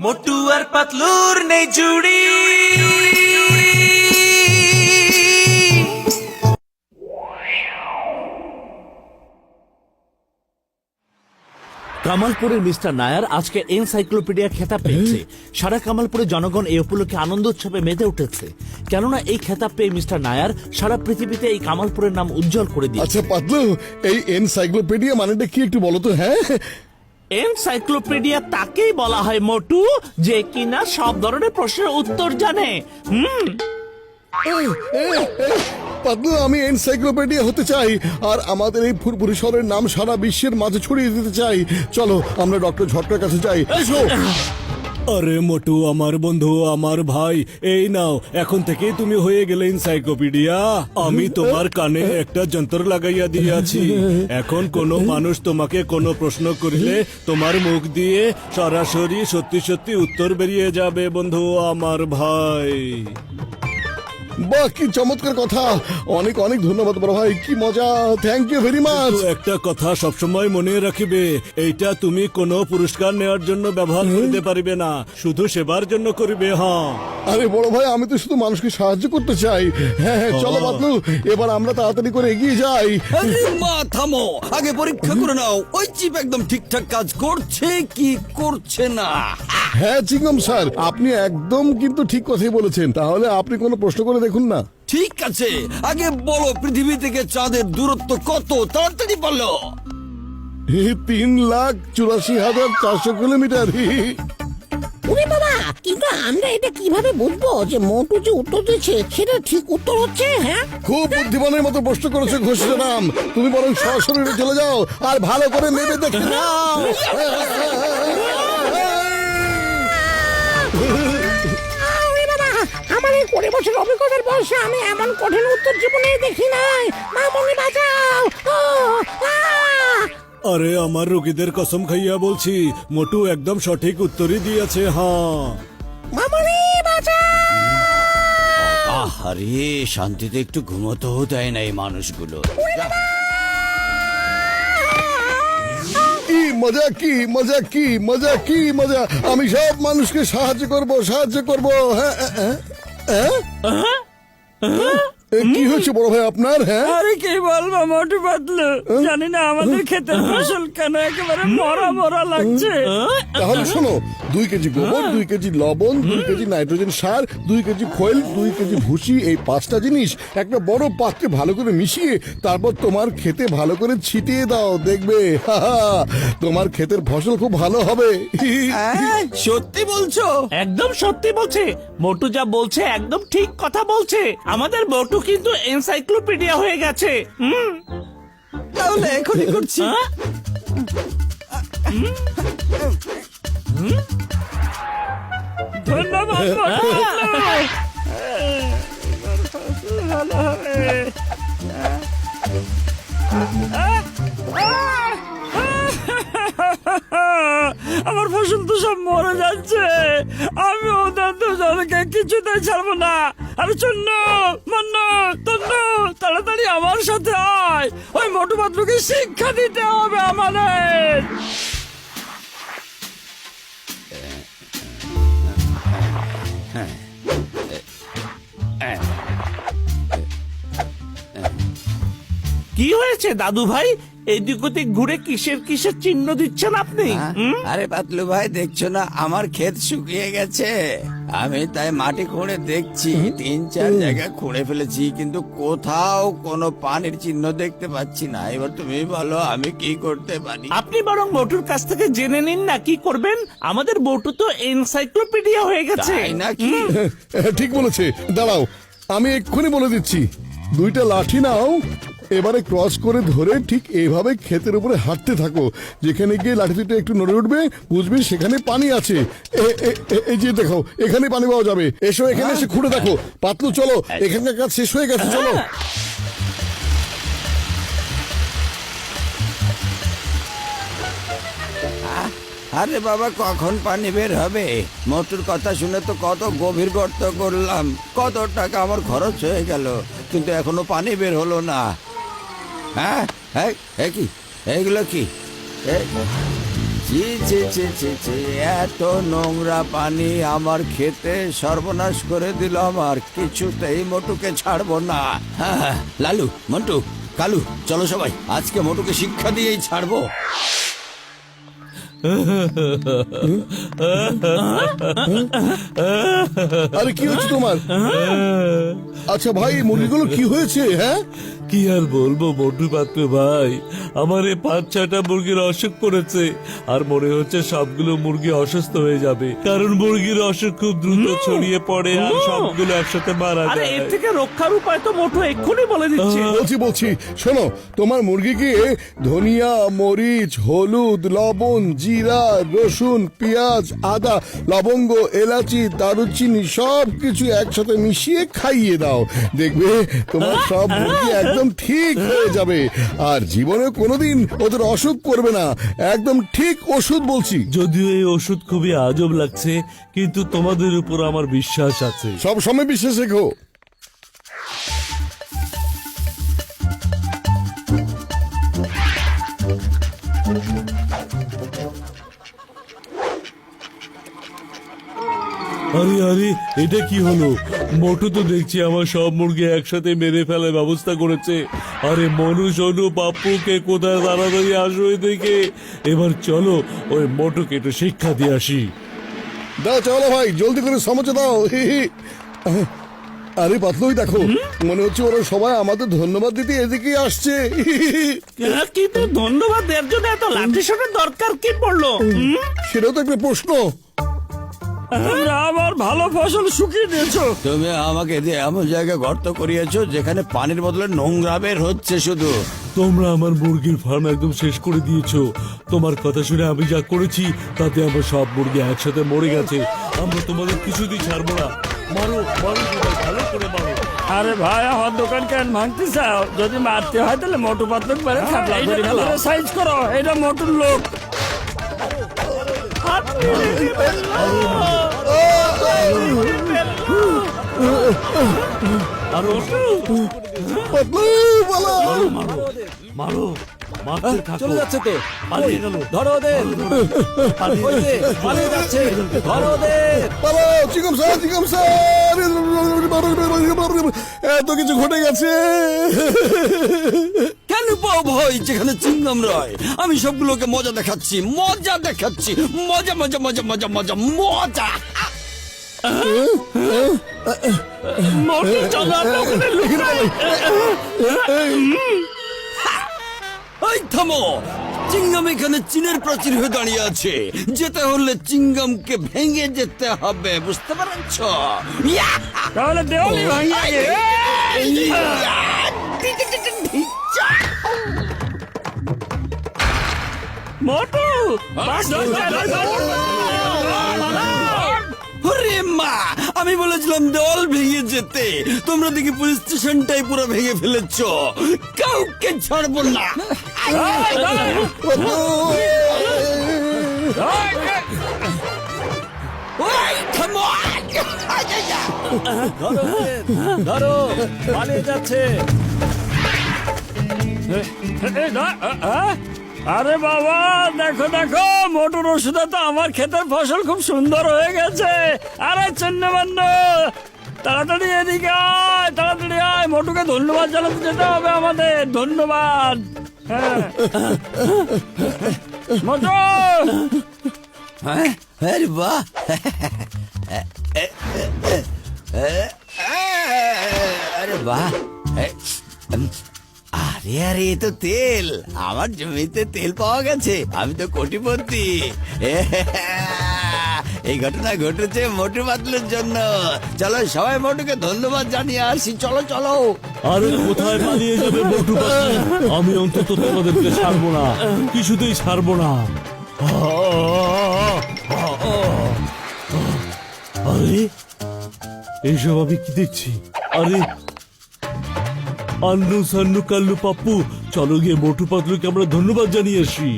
মোটু আর পাতলুর নেই জুড়ি। কামালপুরের মিস্টার নায়ার আজকে এনসাইক্লোপিডিয়া খেতাব পেয়েছে। সারা কামালপুরের জনগণ এই উপলক্ষে আনন্দ উৎসবে মেতে উঠেছে, কেননা এই খেতাব পেয়ে মিস্টার নায়ার সারা পৃথিবীতে এই কামালপুরের নাম উজ্জ্বল করে দিয়েছে। আচ্ছা পাতলু, এই এনসাইক্লোপিডিয়া মানেটা কি একটু বলো তো? হ্যাঁ, এনসাইক্লোপিডিয়া তাকেই বলা হয় মোটু, যে কিনা সব ধরনের প্রশ্নের উত্তর জানে। পাতলু, আমি এনসাইক্লোপিডিয়া হতে চাই আর আমাদের এই ফুরফুরি শহরের নাম সারা বিশ্বের মাঝে ছড়িয়ে দিতে চাই। চলো আমরা ডক্টর ঝটকার কাছে যাই। এসো। আরে মোটু, আমার বন্ধু, আমার ভাই, এই নাও, এখন থেকে তুমি হয়ে গেলে এনসাইক্লোপিডিয়া। আমি তোমার কানে একটা যন্ত্র লাগাইয়া দিয়েছি। এখন কোনো মানুষ তোমাকে কোনো প্রশ্ন করিলে তোমার মুখ দিয়ে সরাসরি সত্যি সত্যি উত্তর বেরিয়ে যাবে বন্ধু আমার ভাই। বাহ, কি চমৎকার কথা! অনেক অনেক ধন্যবাদ বড় ভাই, কি মজা! Thank you very much. তো একটা কথা সবসময় মনে রাখিবে, এইটা তুমি কোনো পুরস্কার নেওয়ার জন্য ব্যবহার করতে পারিবে না, শুধু সেবার জন্য করিবে। হ্যাঁ, আরে বড় ভাই, আমি তো শুধু মানুষকে সাহায্য করতে চাই। হ্যাঁ হ্যাঁ, চলো পাতলু, এবার আমরা তাড়াতাড়ি করে এগিয়ে যাই। আরে মা, থামো, আগে পরীক্ষা করে নাও ওই চিপ একদম ঠিকঠাক কাজ করছে কি করছে না। হ্যাঁ চিংগম স্যার, আপনি একদম কিন্তু ঠিক কথাই বলেছেন। তাহলে আপনি কোনো প্রশ্ন করে দেখুন না। ঠিক আছে, আগে বলো পৃথিবী থেকে চাঁদের দূরত্ব কত, তাড়াতাড়ি বলো। 3,84,400 কিলোমিটার। ওরে বাবা, কিন্তু আমরা এটা কিভাবে বুঝবো যে মোটু যে উত্তর দিচ্ছে সেটা ঠিক উত্তর হচ্ছে? হ্যাঁ, খুব বুদ্ধিমানের মতো প্রশ্ন করেছে ঘোষরাম। তুমি বরং সরাসরি চলে যাও আর ভালো করে নেবে দেখে নাও। ওরে বাবা, আমার এই 20 বছর অভিজ্ঞতার বয়সে আমি এমন কঠিন উত্তর জীবনে দেখি নাই। মামনি বাঁচাও! আরে আমার রোগীদের কসম খাইয়া বলছি, মোটু একদম সঠিক উত্তরই দিয়েছে। হ্যাঁ, মামনি বাঁচাও! আরে শান্তিতে একটু ঘুমোতেও দেয় না এই মানুষগুলো। কি মজা, কি মজা, কি মজা, কি মজা! আমি সব মানুষকে সাহায্য করব, সাহায্য করব। হ্যাঁ কি হয়েছে বড় ভাই আপনার? হ্যাঁ, আরে কি বলবো মোটু পাতলু, জানি না আমাদের ক্ষেতের ফসল কেন একেবারে মরা মরা লাগছে। তাহলে শোনো, 2 কেজি গোবর, 2 কেজি লবণ, 2 কেজি নাইট্রোজেন সার, 2 কেজি খোল, 2 কেজি ভুসি, এই 5টা জিনিস একটা বড় পাত্রে ভালো করে মিশিয়ে তারপর তোমার খেতে ভালো করে ছিটিয়ে দাও। দেখবে তোমার ক্ষেতের ফসল খুব ভালো হবে। সত্যি বলছো? একদম সত্যি বলছে মোটু, যা বলছে একদম ঠিক কথা বলছে। আমাদের মোটু কিন্তু এনসাইক্লোপিডিয়া হয়ে গেছে। তাহলে এখনই করছি। ধন্যবাদ মোটু পাতলু। ভালো হবে। আমার ফসল তো সব মরে যাচ্ছে, আমি ওদের দুজনকে কিছুতেই ছাড়বো না। আরে চন্নু, মন্নু, তন্নু, তাড়াতাড়ি আমার সাথে আয়, ওই মোটু পাতলুকে শিক্ষা দিতে হবে আমাদের। কি হয়েছে দাদু ভাই? এদিক ওদিক ঘুরে কিসের কিসের চিহ্ন দিচ্ছেন আপনি? আরে পাতলু ভাই, দেখছো না আমার ক্ষেত শুকিয়ে গেছে? আমি তাই মাটি খুঁড়ে দেখছি, 3-4 জায়গায় খুঁড়ে ফেলেছি, কিন্তু কোথাও কোনো পানির চিহ্ন দেখতে পাচ্ছি না। এবার তুমি বলো আমি কি করতে পারি? আপনি বরং মোটুর কাছ থেকে জেনে নিন না কি করবেন। আমাদের মোটু তো এনসাইক্লোপিডিয়া হয়ে গেছে। তাই নাকি? ঠিক বলেছে। দাঁড়াও, আমি এক্ষুনি বলে দিচ্ছি। 2টা লাঠি নাও, এবারে ক্রস করে ধরে ঠিক এইভাবে ক্ষেতের উপরে হাঁটতে থাকো। যেখানে গিয়ে লাঠি দুটো একটু নড়ে উঠবে, বুঝবে সেখানে পানি আছে। এই যে দেখো, এখানে পানি পাওয়া যাবে। এসো, এখানে এসে খুঁড়ে দেখো। পাতলু চলো, এখানকার কাজ শেষ হয়ে গেছে, চলো। আরে বাবা, কখন পানি বের হবে? মোটুর কথা শুনে তো কত গভীর গর্ত করলাম, কত টাকা আমার খরচ হয়ে গেল, কিন্তু এখনো পানি বের হলো না। হ্যাঁ, কি এইগুলো কি? ছি ছি ছি ছি ছি, এত নোংরা পানি আমার খেতে সর্বনাশ করে দিল আমার, কিছুতেই মোটুকে ছাড়বো না। হ্যাঁ, লালু, মন্টু, কালু, চলো সবাই, আজকে মোটুকে শিক্ষা দিয়েই ছাড়বো। আরে কি হচ্ছে তোমার? আচ্ছা ভাই, মুরগিগুলো কি হয়েছে? হ্যাঁ, কি আর বলবো মোটু পাতলু ভাই, আমার এই 5-6টা মুরগির অসুখ করেছে, আর মনে হচ্ছে সবগুলো মুরগি অসুস্থ হয়ে যাবে, কারণ মুরগির অসুখ খুব দ্রুত ছড়িয়ে পড়ে আর সবগুলো একসাথে মারা আরে যায়। এর থেকে রক্ষার উপায় তো মোটু এক্ষুনি বলে দিচ্ছে। বলছি শোনো, তোমার মুরগিকে ধনিয়া, মরিচ, হলুদ, লবণ, জিরা, রসুন, পেঁয়াজ, আদা, লবঙ্গ, এলাচি, দারুচিনি সব কিছু একসাথে মিশিয়ে খাইয়ে দাও, দেখবে তোমার সব মুরগি একদম ঠিক হয়ে যাবে, আর জীবনে কোনোদিন ওদের অসুখ করবে না। একদম ঠিক ওষুধ বলছি। যদিও এই ওষুধ খুবই আজব লাগছে, কিন্তু তোমাদের উপর আমার বিশ্বাস আছে। সব সময় বিশ্বাস রেখো। আরে আরে, এটা কি হলো? মোটু তো দেখছি আমার সব মুরগি একসাথে মেরে ফেলার ব্যবস্থা করেছে। আরে মনু, সোনু, পাপ্পুকে কোথায়, তাড়াতাড়ি আসো এদিকে। এবার চলো ওই মোটুকে একটু শিক্ষা দিয়ে আসি। দাও চলো ভাই, জলদি করে সমঝে দাও। আরে পাতলুই দেখো, মনে হচ্ছে ওরা সবাই আমাদের ধন্যবাদ দিতে এদিকে আসছে। কিন্তু ধন্যবাদ দেওয়ার জন্য এত লাঠি সোটার দরকার কি পড়লো? সেটাও তো একটা প্রশ্ন। তোমরা আমার ভালো ফসল শুকিয়ে দিয়েছো। তুমি আমাকে দিয়ে এমন জায়গায় গর্ত করিয়েছো যেখানে পানির বদলে নোংরা বের হচ্ছে শুধু। তোমরা আমার মুরগির ফার্ম একদম শেষ করে দিয়েছো। তোমার কথা শুনে আমি যা করেছি তাতে আমার সব মুরগি একসাথে মরে গেছে। আমরা তোমাদের কিছুতেই ছাড়বো না। মারো মারো সবাই, ভালো করে মারো। আরে ভাই, আমার দোকান কেন ভাঙতে চাও? যদি মারতে হয় তাহলে মোটু পাতলু করে খাপলা করে ফেলো, সাইজ করো। এটা মোটুর লোক। পাতলু বলো। মারো মারতে থাকো। চলে যাচ্ছে তো, পালিয়ে গেল। ধরো ওদের, পালিয়ে যাচ্ছে, ধরো ওদের। বলো, চিকম স্যার, এত কিছু ঘটে গেছে। কেন পাও ভয় যেখানে চিংগাম রয়? আমি সবগুলোকে মজা দেখাচ্ছি, মজা দেখাচ্ছি, মজা মজা মজা মজা মজা মজা। মোটু চলো আমরা ওখানে লুকাই। এই থামো, চিংগাম এখানে চীনের প্রাচীর হয়ে দাঁড়িয়ে আছে। যেতে হলে চিংগামকে ভেঙে যেতে হবে, বুঝতে পারছ? তাহলে দেওয়ালি ভাঙিয়ে গে। মোটু ওরে মা, আমি বলেছিলাম দেওয়াল ভেঙে যেতে, তোমরা দেখি পুলিশ স্টেশনটাই পুরো ভেঙে ফেলেছ। কাউকে ছাড়বো না। ওই থামো। ধরো, পালিয়ে যাচ্ছে। আরে বাবা, দেখো দেখো, মোটর ওষুধে তো আমার ক্ষেতের ফসল খুব সুন্দর হয়ে গেছে। আরে চন্নমান্য, তাড়াতাড়ি এদিকে আয়, তাড়াতাড়ি আয়। মোটুকে ধন্যবাদ জানাতে যেতে হবে আমাদের। ধন্যবাদ। হ্যাঁ মোটু। হ্যাঁ, আরে বাহ, আরে বাহ। আরে আরে, এ তো তেল। আমার জমিতে তেল পাওয়া গেছে, আমি তো কোটিপতি। এই ঘটনা ঘটেছে মোটু পাতলুর জন্য। চলো সবাই মোটুকে ধন্যবাদ জানিয়ে আসি। চলো চলো। আরে কোথায় পালিয়ে যাবে মোটু পাতলু? আমি অন্তত তোমাদেরকে ছাড়বো না, কিছুতেই ছাড়বো না। আরে এইসব আমি কি দেখছি? আরে আন্নু সান্নু কাল্লু পাপ্পু, চলো গিয়ে মোটু পাতলুকে আমরা ধন্যবাদ জানিয়ে আসি।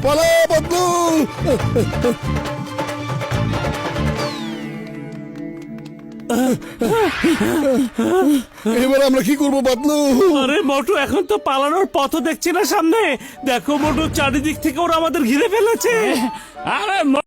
পালা পাতলু। এবার আমরা কি করবো পাতলু? আরে মোটু এখন তো পালানোর পথ দেখছি না সামনে। দেখো মোটু, চারিদিক থেকে ওরা আমাদের ঘিরে ফেলেছে। আরে